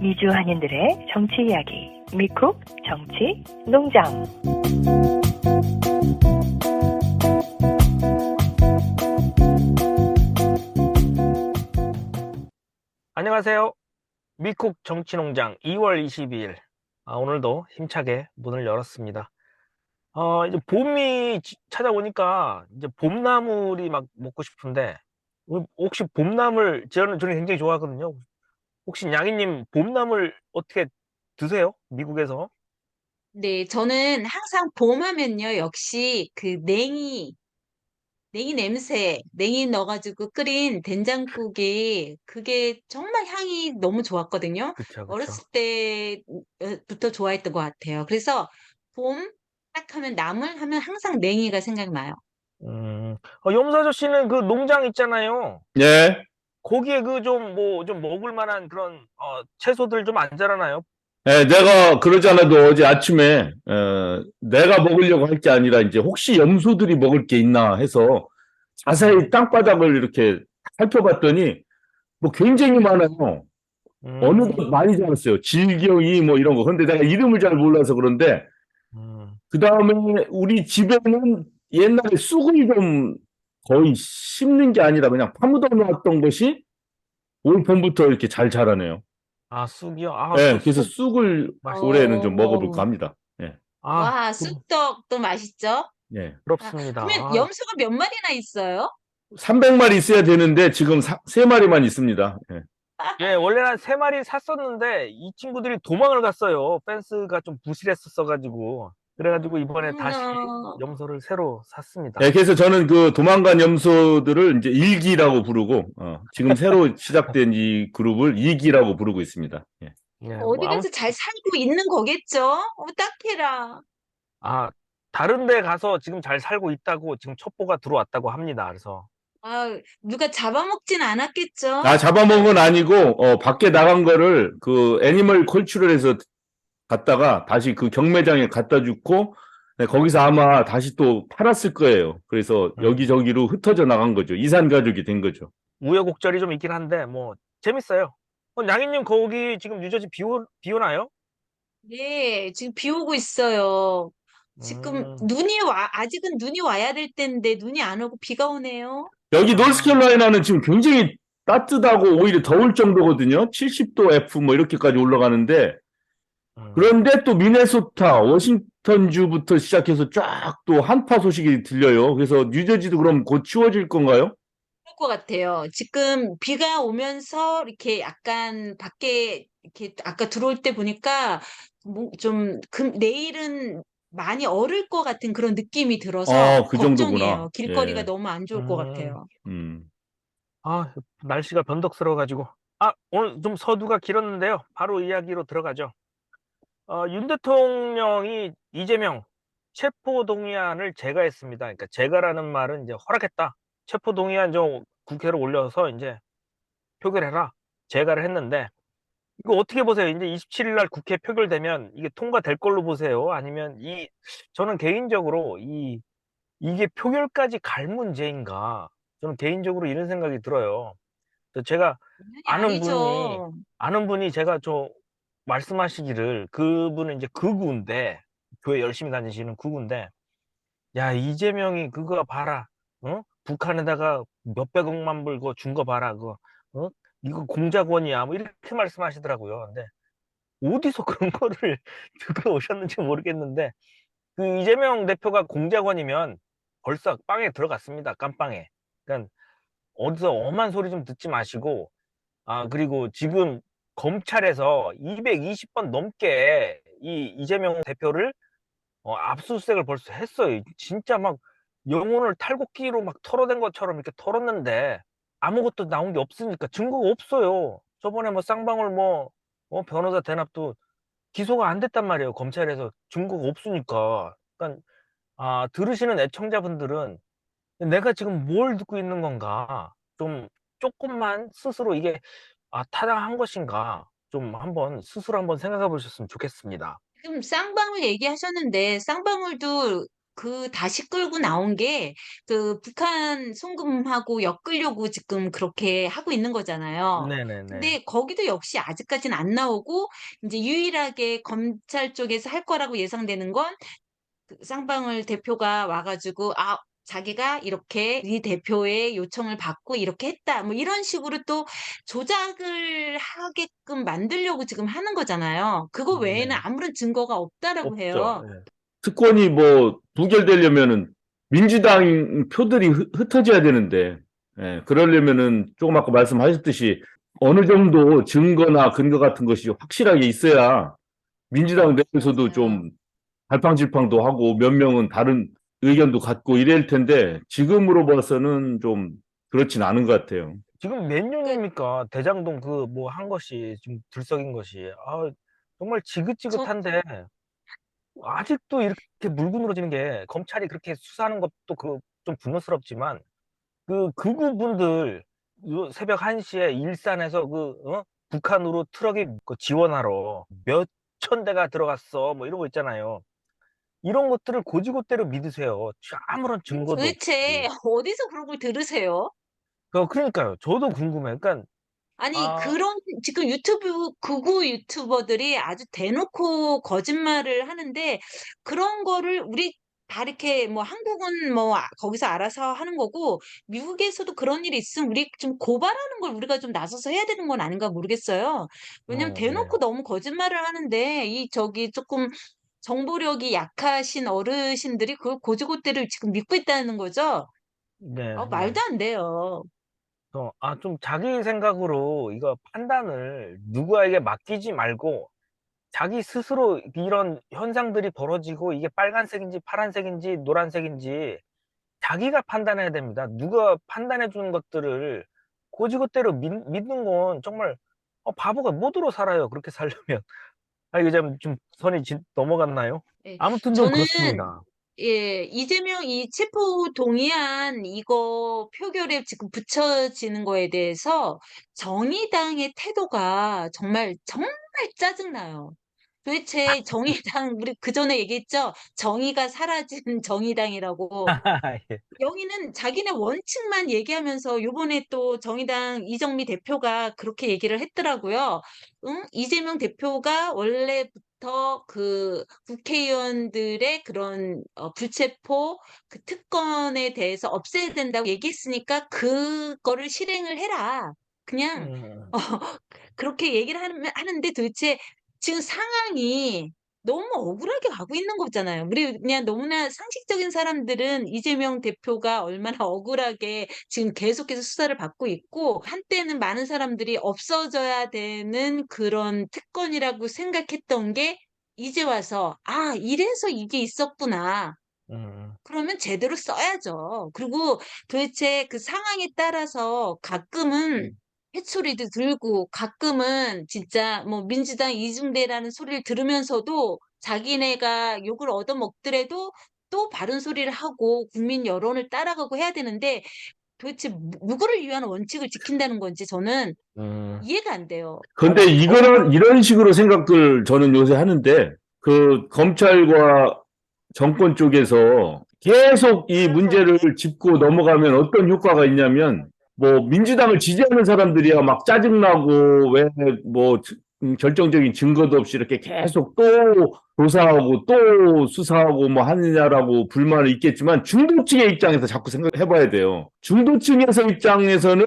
미주 한인들의 정치 이야기, 미쿡 정치 농장. 안녕하세요. 미쿡 정치농장 2월 22일. 오늘도 힘차게 문을 열었습니다. 이제 봄이 찾아오니까 이제 봄나물이 막 먹고 싶은데, 혹시 봄나물, 저는 굉장히 좋아하거든요. 혹시 양이님 봄나물 어떻게 드세요? 미국에서? 네, 저는 항상 봄 하면요, 역시 그 냉이 냄새, 냉이 넣어가지고 끓인 된장국이 그게 정말 향이 너무 좋았거든요. 그쵸, 그쵸. 어렸을 때부터 좋아했던 것 같아요. 그래서 봄 딱 하면 나물 하면 항상 냉이가 생각나요. 염소 아저씨는 그 농장 있잖아요. 예, 거기에 그 좀 먹을 만한 그런, 채소들 좀 안 자라나요? 예, 내가 그러잖아도 어제 아침에, 내가 먹으려고 할 게 아니라 이제 혹시 염소들이 먹을 게 있나 해서 자세히 땅바닥을 이렇게 살펴봤더니 뭐 굉장히 많아요. 음, 어느덧 많이 자랐어요. 질겨이 뭐 이런 거. 근데 내가 이름을 잘 몰라서 그런데 음. 그 다음에 우리 집에는 옛날에 쑥을 좀 거의 심는 게 아니라 그냥 파묻어 놨던 것이 올 봄부터 이렇게 잘 자라네요. 쑥이요? 예, 또 그래서 쑥 쑥을 맛있죠. 올해는 좀 먹어볼까 어, 합니다. 예, 와, 그 쑥떡도 맛있죠? 예. 부럽습니다. 그러면 염소가 몇 마리나 있어요? 300마리 있어야 되는데 지금 3마리만 있습니다. 예. 예, 원래는 한 3마리 샀었는데 이 친구들이 도망을 갔어요. 펜스가 좀 부실했었어가지고. 그래가지고 이번에 다시 어머나. 염소를 새로 예, 샀습니다. 그래서 저는 그 도망간 염소들을 이제 일기라고 부르고, 지금 새로 시작된 이 그룹을 이기라고 부르고 있습니다. 예. 예, 어디 가서 잘 살고 있는 거겠죠? 딱해라. 아, 다른 데 가서 지금 잘 살고 있다고 지금 첩보가 들어왔다고 합니다. 그래서. 누가 잡아먹진 않았겠죠? 아, 잡아먹은 건 아니고, 밖에 나간 거를 그 애니멀 컬처럴에서 갔다가 다시 그 경매장에 갖다 주고, 네, 거기서 아마 다시 또 팔았을 거예요. 그래서 음, 여기저기로 흩어져 나간 거죠. 이산 가족이 된 거죠. 우여곡절이 좀 있긴 한데, 뭐, 재밌어요. 양희님, 거기 지금 유저지 비 오나요? 네, 지금 비 오고 있어요. 지금 음, 아직은 눈이 와야 될 때인데 눈이 안 오고 비가 오네요. 여기 아, 노스캐롤라이나는 지금 굉장히 따뜻하고 오히려 더울 정도거든요. 70도 F 뭐 이렇게까지 올라가는데 음. 그런데 또 미네소타, 워싱턴주부터 시작해서 쫙 또 한파 소식이 들려요. 그래서 뉴저지도 그럼 곧 추워질 건가요? 그럴 것 같아요. 지금 비가 오면서 이렇게 약간 밖에 이렇게 아까 들어올 때 보니까 내일은 많이 얼을 것 같은 그런 느낌이 들어서 그 정도구나. 걱정이에요. 길거리가 예. 너무 안 좋을 것 음, 같아요. 음. 날씨가 변덕스러워가지고. 오늘 좀 서두가 길었는데요. 바로 이야기로 들어가죠. 윤 대통령이 이재명 체포동의안을 제거했습니다. 그러니까 제거라는 말은 이제 허락했다. 체포동의안 좀 국회로 올려서 이제 표결해라. 제거를 했는데, 이거 어떻게 보세요? 이제 27일 날 국회 표결되면 이게 통과될 걸로 보세요? 아니면 저는 개인적으로 이게 표결까지 갈 문제인가? 저는 개인적으로 이런 생각이 들어요. 그래서 제가 당연히 아는 분이, 아니죠. 아는 분이 제가 말씀하시기를, 그분은 이제 극우인데, 교회 열심히 다니시는 극우인데, 야, 이재명이 그거 봐라. 어? 북한에다가 몇백억만 불 그거 준 거 봐라. 그거. 어? 이거 공작원이야. 뭐 이렇게 말씀하시더라고요. 근데 어디서 그런 거를 듣고 오셨는지 모르겠는데, 그 이재명 대표가 공작원이면 벌써 빵에 들어갔습니다. 깜빵에. 그러니까 어디서 엄한 소리 좀 듣지 마시고, 그리고 지금 검찰에서 220번 넘게 이재명 대표를 압수수색을 벌써 했어요. 진짜 막 영혼을 탈곡기로 막 털어댄 것처럼 이렇게 털었는데 아무것도 나온 게 없으니까 증거가 없어요. 저번에 뭐 쌍방울 변호사 대납도 기소가 안 됐단 말이에요. 검찰에서 증거가 없으니까. 그러니까 들으시는 애청자분들은 내가 지금 뭘 듣고 있는 건가? 좀 조금만 스스로 이게 타당한 것인가? 좀 한번 스스로 한번 생각해 보셨으면 좋겠습니다. 지금 쌍방울 얘기하셨는데 쌍방울도 다시 끌고 나온 게 그 북한 송금하고 엮으려고 지금 그렇게 하고 있는 거잖아요. 네네네. 근데 거기도 역시 아직까지는 안 나오고 이제 유일하게 검찰 쪽에서 할 거라고 예상되는 건 그 쌍방울 대표가 와가지고 자기가 이렇게 이 대표의 요청을 받고 이렇게 했다. 뭐 이런 식으로 또 조작을 하게끔 만들려고 지금 하는 거잖아요. 그거 외에는 네. 아무런 증거가 없다라고 없죠. 해요. 예. 특권이 뭐 부결되려면은 민주당 표들이 흩어져야 되는데, 예, 그러려면은 조금 아까 말씀하셨듯이 어느 정도 증거나 근거 같은 것이 확실하게 있어야 민주당 내에서도 맞아요. 좀 갈팡질팡도 하고 몇 명은 다른 의견도 갖고 이럴 텐데 지금으로 봐서는 좀 그렇진 않은 것 같아요. 지금 몇 그, 년입니까? 대장동 그 뭐 한 것이 지금 들썩인 것이. 정말 저, 지긋지긋한데 아직도 이렇게 물고 늘어지는 게 검찰이 그렇게 수사하는 것도 좀 분노스럽지만 그 극우분들 새벽 1시에 일산에서 북한으로 트럭이 지원하러 몇 천 대가 들어갔어. 뭐 이런 거 있잖아요. 이런 것들을 고지고대로 믿으세요. 아무런 증거도 도대체 없고. 어디서 그런 걸 들으세요? 그러니까요. 저도 궁금해요. 그러니까 아니, 아, 지금 극우 유튜버들이 아주 대놓고 거짓말을 하는데, 그런 거를 우리 다 이렇게 뭐 한국은 뭐 거기서 알아서 하는 거고, 미국에서도 그런 일이 있으면 우리 좀 고발하는 걸 우리가 좀 나서서 해야 되는 건 아닌가 모르겠어요. 왜냐면 네. 대놓고 너무 거짓말을 하는데, 조금 정보력이 약하신 어르신들이 그걸 고지고대로 지금 믿고 있다는 거죠? 네, 네. 말도 안 돼요. 좀 자기 생각으로 이거 판단을 누구에게 맡기지 말고 자기 스스로 이런 현상들이 벌어지고 이게 빨간색인지 파란색인지 노란색인지 자기가 판단해야 됩니다. 누가 판단해 주는 것들을 고지고대로 믿는 건 정말 바보가 못으로 살아요. 그렇게 살려면. 이거 좀 선이 넘어갔나요? 예. 아무튼 좀 저는 그렇습니다. 예, 이재명 이 체포 동의안 이거 표결에 지금 붙여지는 거에 대해서 정의당의 태도가 정말 정말 짜증나요. 도대체 정의당 우리 그 전에 얘기했죠. 정의가 사라진 정의당이라고. 예. 여기는 자기네 원칙만 얘기하면서 요번에 또 정의당 이정미 대표가 그렇게 얘기를 했더라고요. 응? 이재명 대표가 원래부터 그 국회의원들의 그런 불체포 그 특권에 대해서 없애야 된다고 얘기했으니까 그거를 실행을 해라. 그냥 음, 어, 그렇게 얘기를 하는데 도대체 지금 상황이 너무 억울하게 가고 있는 거잖아요. 우리 그냥 너무나 상식적인 사람들은 이재명 대표가 얼마나 억울하게 지금 계속해서 수사를 받고 있고, 한때는 많은 사람들이 없어져야 되는 그런 특권이라고 생각했던 게 이제 와서, 이래서 이게 있었구나. 음, 그러면 제대로 써야죠. 그리고 도대체 그 상황에 따라서 가끔은 햇소리도 들고 가끔은 진짜 뭐 민주당 이중대라는 소리를 들으면서도 자기네가 욕을 얻어먹더라도 또 바른 소리를 하고 국민 여론을 따라가고 해야 되는데 도대체 누구를 위한 원칙을 지킨다는 건지 저는 음. 이해가 안 돼요. 근데 이런 식으로 생각들 저는 요새 하는데 그 검찰과 정권 쪽에서 계속 이 문제를 짚고 넘어가면 어떤 효과가 있냐면 뭐 민주당을 지지하는 사람들이야 막 짜증나고 왜 뭐 결정적인 증거도 없이 이렇게 계속 또 조사하고 또 수사하고 뭐 하느냐라고 불만이 있겠지만 중도층의 입장에서 자꾸 생각해봐야 돼요. 중도층에서 입장에서는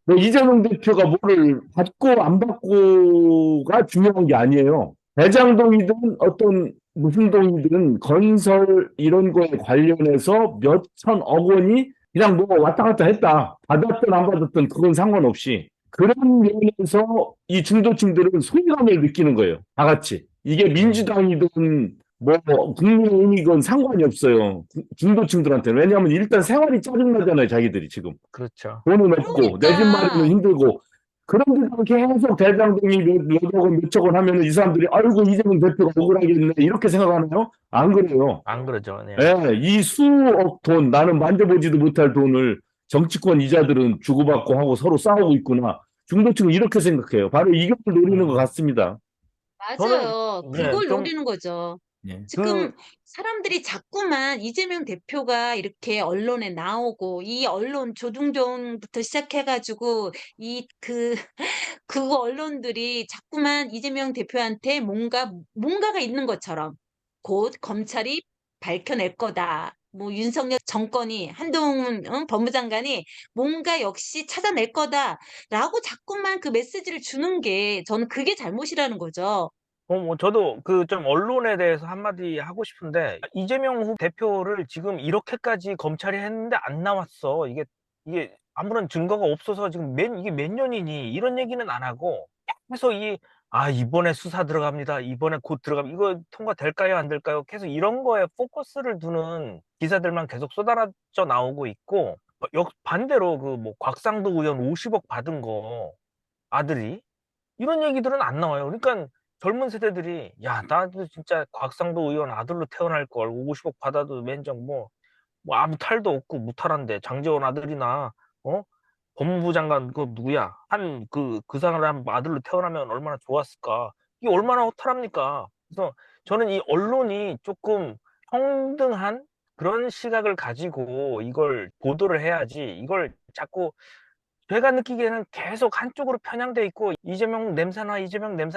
뭐 이재명 대표가 뭐를 받고 안 받고가 중요한 게 아니에요. 대장동이든 어떤 무슨 동이든 건설 이런 거에 관련해서 몇 천억 원이 그냥 뭐 왔다 갔다 했다. 받았든 안 받았든 그건 상관없이. 그런 면에서 이 중도층들은 소외감을 느끼는 거예요. 다 같이. 이게 민주당이든 뭐 국민의힘이건 상관이 없어요. 중도층들한테는. 왜냐하면 일단 생활이 짜증나잖아요. 자기들이 지금. 그렇죠. 돈은 없고 내 집 마련은 그러니까 힘들고 그런데도 계속 대장동이 몇억 원, 몇억 원 하면 이 사람들이 아이고 이재명 대표가 억울하겠네 이렇게 생각하나요? 안 그래요. 안 그러죠. 네. 예, 이 수억 돈 나는 만져보지도 못할 돈을 정치권 이자들은 주고받고 하고 서로 싸우고 있구나. 중도층은 이렇게 생각해요. 바로 이걸 노리는 것 음. 같습니다. 저는 맞아요. 네, 그걸 좀 노리는 거죠. 예. 지금 사람들이 자꾸만 이재명 대표가 이렇게 언론에 나오고 이 언론 조중동부터 시작해가지고 그 언론들이 자꾸만 이재명 대표한테 뭔가가 있는 것처럼 곧 검찰이 밝혀낼 거다. 뭐 윤석열 정권이 한동훈 법무장관이 뭔가 역시 찾아낼 거다라고 자꾸만 그 메시지를 주는 게 저는 그게 잘못이라는 거죠. 뭐 저도 그 좀 언론에 대해서 한마디 하고 싶은데, 이재명 대표를 지금 이렇게까지 검찰이 했는데 안 나왔어. 이게 아무런 증거가 없어서 지금 이게 몇 년이니 이런 얘기는 안 하고 계속 이번에 수사 들어갑니다. 이번에 곧 이거 통과될까요? 안 될까요? 계속 이런 거에 포커스를 두는 기사들만 계속 쏟아져 나오고 있고, 반대로 그 뭐 곽상도 의원 50억 받은 거 아들이 이런 얘기들은 안 나와요. 그러니까 젊은 세대들이 야, 나도 진짜 곽상도 의원 아들로 태어날 걸 50억 받아도 맨정 뭐 아무 탈도 없고 무탈한데 장제원 아들이나 어 법무부 장관 그 누구야 그 사람 아들로 태어나면 얼마나 좋았을까. 이게 얼마나 허탈합니까. 그래서 저는 이 언론이 조금 평등한 그런 시각을 가지고 이걸 보도를 해야지, 이걸 자꾸 제가 느끼기에는 계속 한쪽으로 편향돼 있고 이재명 냄새나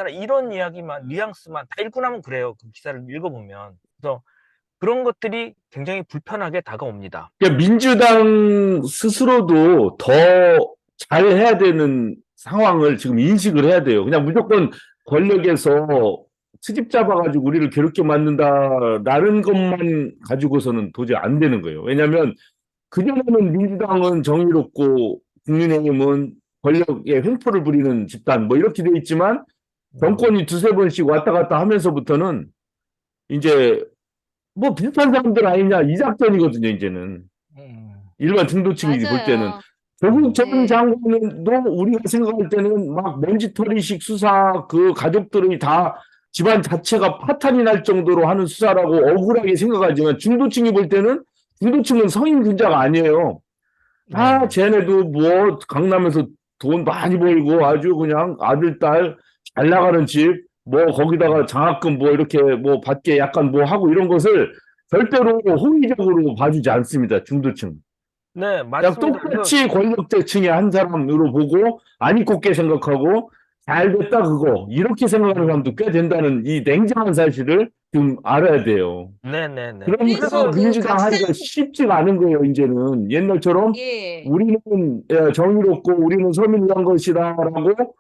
이런 이야기만 뉘앙스만 다 읽고 나면 그래요. 그 기사를 읽어보면. 그래서 그런 것들이 굉장히 불편하게 다가옵니다. 그러니까 민주당 스스로도 더 잘해야 되는 상황을 지금 인식을 해야 돼요. 그냥 무조건 권력에서 트집 잡아가지고 우리를 괴롭게 만든다라는 것만 가지고서는 도저히 안 되는 거예요. 왜냐하면 그전에는 민주당은 정의롭고 국민의힘은 권력의 횡포를 부리는 집단 뭐 이렇게 돼 있지만 정권이 두세 번씩 왔다 갔다 하면서부터는 이제 뭐 비슷한 사람들 아니냐 이 작전이거든요, 이제는. 음, 일반 중도층이 볼 때는. 맞아요. 조국 전 네. 장관도 우리가 생각할 때는 막 먼지털이식 수사, 그 가족들이 다 집안 자체가 파탄이 날 정도로 하는 수사라고 억울하게 생각하지만 중도층이 볼 때는 중도층은 성인 분자가 아니에요. 다 네네. 쟤네도 뭐 강남에서 돈 많이 벌고 아주 그냥 아들, 딸 잘 나가는 집, 뭐 거기다가 장학금 뭐 이렇게 뭐 받게 약간 뭐 하고 이런 것을 절대로 호의적으로 봐주지 않습니다. 중도층. 네, 그냥 맞습니다. 똑같이 권력계층의 한 사람으로 보고 안 입곱게 생각하고 잘 됐다 그거 이렇게 생각하는 사람도 꽤 된다는 이 냉정한 사실을 좀 알아야 돼요. 네네네. 그러니까 그래서 그 민주당 하기가 쉽지가 않은 거예요, 이제는. 옛날처럼 예. 우리는 정의롭고 우리는 서민을 한 것이다라고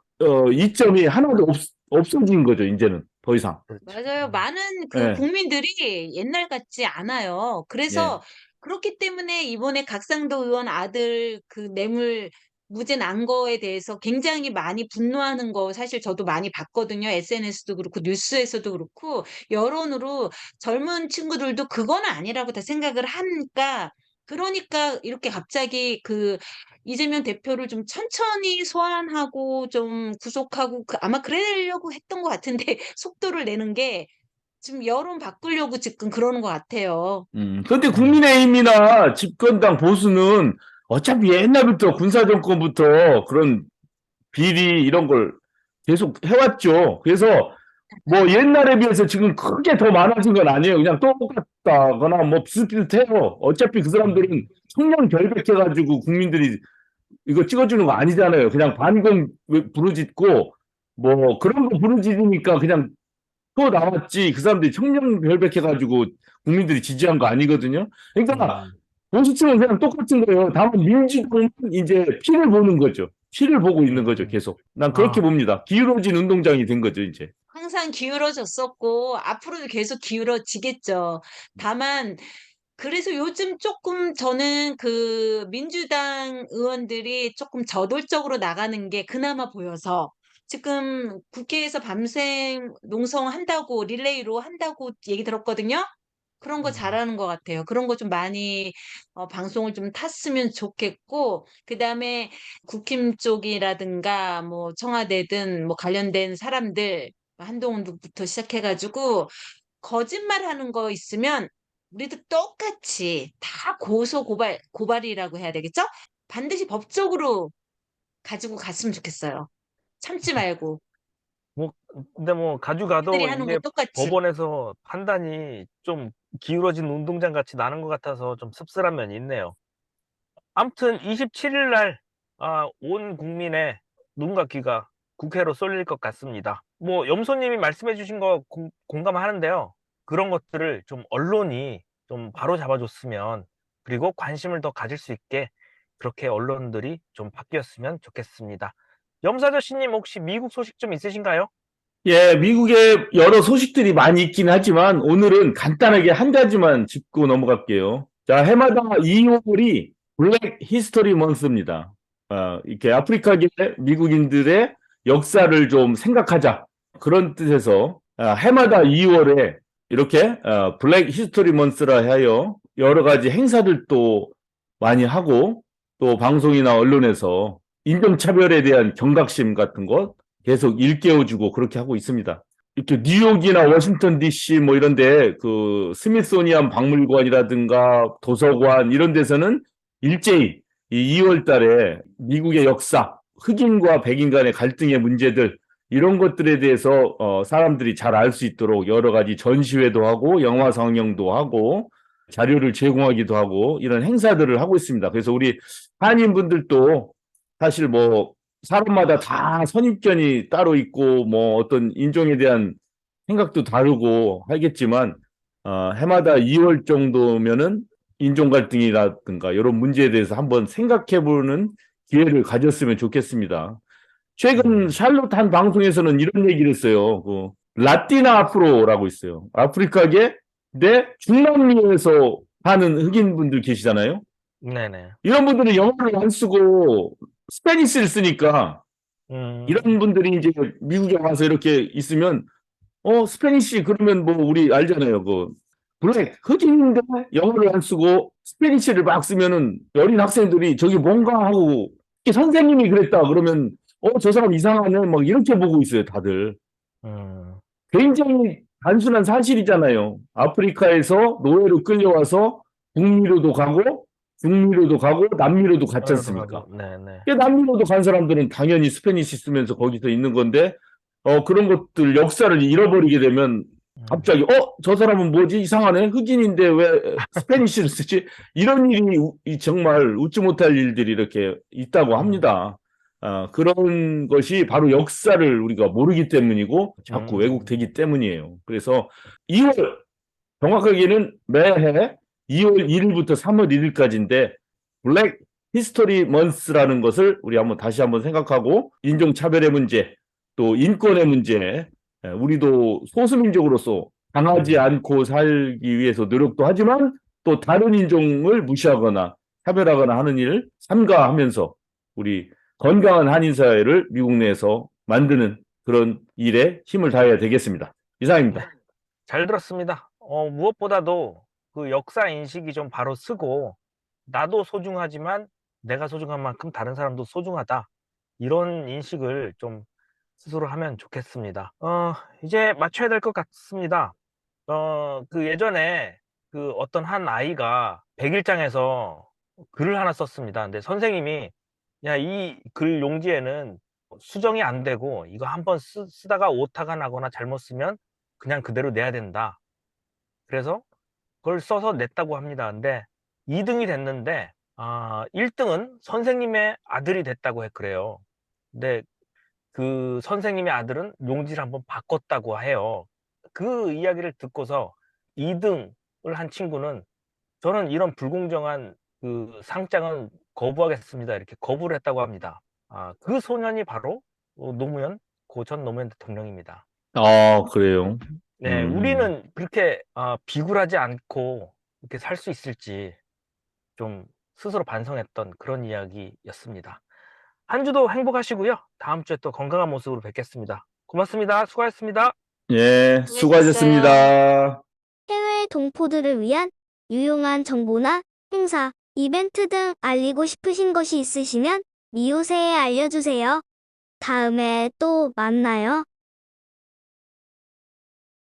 이점이 하나도 없어진 거죠, 이제는. 더 이상. 맞아요. 많은 그 예, 국민들이 옛날 같지 않아요. 예. 그래서 그렇기 때문에 이번에 각상도 의원 아들 그 뇌물 무죄 난 거에 대해서 굉장히 많이 분노하는 거 사실 저도 많이 봤거든요. SNS도 그렇고 뉴스에서도 그렇고 여론으로 젊은 친구들도 그건 아니라고 다 생각을 하니까 그러니까 이렇게 갑자기 그 이재명 대표를 좀 천천히 소환하고 좀 구속하고 아마 그러려고 했던 것 같은데 속도를 내는 게 지금 여론 바꾸려고 지금 그러는 것 같아요. 그런데 음. 국민의힘이나 집권당 보수는 어차피 옛날부터 군사정권부터 그런 비리 이런 걸 계속 해왔죠. 그래서 뭐 옛날에 비해서 지금 크게 더 많아진 건 아니에요. 그냥 똑같다거나 뭐 비슷비슷해요. 어차피 그 사람들은 청년 결백해가지고 국민들이 이거 찍어주는 거 아니잖아요. 그냥 반공 부르짖고 뭐 그런 거 부르짖으니까 그냥 또 나왔지. 그 사람들이 청년 결백해가지고 국민들이 지지한 거 아니거든요. 그러니까 음. 보수층은 그냥 똑같은 거예요. 다만 민주당은 이제 피를 보는 거죠. 피를 보고 있는 거죠, 음. 계속. 난 그렇게 아, 봅니다. 기울어진 운동장이 된 거죠, 이제. 항상 기울어졌었고 앞으로도 계속 기울어지겠죠. 다만 그래서 요즘 조금 저는 그 민주당 의원들이 조금 저돌적으로 나가는 게 그나마 보여서 지금 국회에서 밤샘 농성한다고 릴레이로 한다고 얘기 들었거든요. 그런 거 잘하는 것 같아요. 그런 거 좀 많이 방송을 좀 탔으면 좋겠고 그다음에 국힘 쪽이라든가 뭐 청와대든 뭐 관련된 사람들 한동훈부터 시작해가지고 거짓말하는 거 있으면 우리도 똑같이 다 고발이라고 해야 되겠죠? 반드시 법적으로 가지고 갔으면 좋겠어요. 참지 말고. 뭐 근데 뭐 가져가도 애들이 하는 거 이게 똑같이. 법원에서 판단이 좀 기울어진 운동장 같이 나는 것 같아서 좀 씁쓸한 면이 있네요. 아무튼 27일 날 온 국민의 눈과 귀가 국회로 쏠릴 것 같습니다. 뭐 염소님이 말씀해 주신 거 공감하는데요. 그런 것들을 좀 언론이 좀 바로 잡아줬으면, 그리고 관심을 더 가질 수 있게 그렇게 언론들이 좀 바뀌었으면 좋겠습니다. 염사저씨님 혹시 미국 소식 좀 있으신가요? 예, 미국에 여러 소식들이 많이 있긴 하지만 오늘은 간단하게 한 가지만 짚고 넘어갈게요. 자, 해마다 2월이 블랙 히스토리 먼스입니다. 이렇게 아프리카계 미국인들의 역사를 좀 생각하자. 그런 뜻에서 해마다 2월에 이렇게 블랙 히스토리 먼스라 하여 여러 가지 행사들도 많이 하고, 또 방송이나 언론에서 인종차별에 대한 경각심 같은 것 계속 일깨워주고 그렇게 하고 있습니다. 이렇게 뉴욕이나 워싱턴 DC 뭐 이런데 그 스미소니안 박물관이라든가 도서관 이런 데서는 일제히 이 2월 달에 미국의 역사, 흑인과 백인 간의 갈등의 문제들 이런 것들에 대해서 사람들이 잘 알 수 있도록 여러 가지 전시회도 하고 영화 상영도 하고 자료를 제공하기도 하고 이런 행사들을 하고 있습니다. 그래서 우리 한인분들도 사실 뭐 사람마다 다 선입견이 따로 있고 뭐 어떤 인종에 대한 생각도 다르고 하겠지만 해마다 2월 정도면은 인종 갈등이라든가 이런 문제에 대해서 한번 생각해보는 기회를 가졌으면 좋겠습니다. 최근 샬롯 한 방송에서는 이런 얘기를 했어요. 그 라티나 아프로라고 있어요. 아프리카계 내 중남미에서 사는 흑인분들 계시잖아요. 네네. 이런 분들은 영어를 안 쓰고 스페니쉬를 쓰니까 음, 이런 분들이 이제 미국에 와서 이렇게 있으면 스페니쉬 그러면 뭐 우리 알잖아요. 그 블랙 흑인인데 영어를 안 쓰고 스페니쉬를 막 쓰면은 어린 학생들이 저기 뭔가 하고 선생님이 그랬다 그러면 저 사람 이상하네 막 이렇게 보고 있어요 다들. 음, 굉장히 단순한 사실이잖아요. 아프리카에서 노예로 끌려와서 북미로도 가고 중미로도 가고 남미로도 갔지 않습니까? 네네. 남미로도 간 사람들은 당연히 스페니쉬 쓰면서 거기서 있는 건데 그런 것들 역사를 잃어버리게 되면 갑자기 저 사람은 뭐지? 이상하네. 흑인인데 왜 스페니쉬를 쓰지? 이런 일이 정말 웃지 못할 일들이 이렇게 있다고 합니다. 그런 것이 바로 역사를 우리가 모르기 때문이고 자꾸 왜곡되기 때문이에요. 그래서 2월, 정확하게는 매해 2월 1일부터 3월 1일까지인데 블랙 히스토리 먼스라는 것을 우리 다시 한번 생각하고 인종차별의 문제, 또 인권의 문제, 우리도 소수민족으로서 당하지 않고 살기 위해서 노력도 하지만 또 다른 인종을 무시하거나 차별하거나 하는 일 삼가하면서 우리 건강한 한인사회를 미국 내에서 만드는 그런 일에 힘을 다해야 되겠습니다. 이상입니다. 잘 들었습니다. 무엇보다도 그 역사 인식이 좀 바로 쓰고, 나도 소중하지만 내가 소중한 만큼 다른 사람도 소중하다. 이런 인식을 좀 스스로 하면 좋겠습니다. 이제 맞춰야 될 것 같습니다. 그 예전에 그 어떤 한 아이가 백일장에서 글을 하나 썼습니다. 근데 선생님이 야, 이 글 용지에는 수정이 안 되고 이거 한번 쓰다가 오타가 나거나 잘못 쓰면 그냥 그대로 내야 된다. 그래서 그걸 써서 냈다고 합니다. 근데 2등이 됐는데 1등은 선생님의 아들이 됐다고 그래요. 근데 그 선생님의 아들은 용지를 한번 바꿨다고 해요. 그 이야기를 듣고서 2등을 한 친구는 저는 이런 불공정한 그 상장은 거부하겠습니다. 이렇게 거부를 했다고 합니다. 그 소년이 바로 전 노무현 대통령입니다. 그래요. 네, 우리는 그렇게 비굴하지 않고 이렇게 살 수 있을지 좀 스스로 반성했던 그런 이야기였습니다. 한 주도 행복하시고요. 다음 주에 또 건강한 모습으로 뵙겠습니다. 고맙습니다. 수고하셨습니다. 예, 수고하셨어요. 수고하셨습니다. 해외 동포들을 위한 유용한 정보나 행사, 이벤트 등 알리고 싶으신 것이 있으시면 미오새에 알려주세요. 다음에 또 만나요.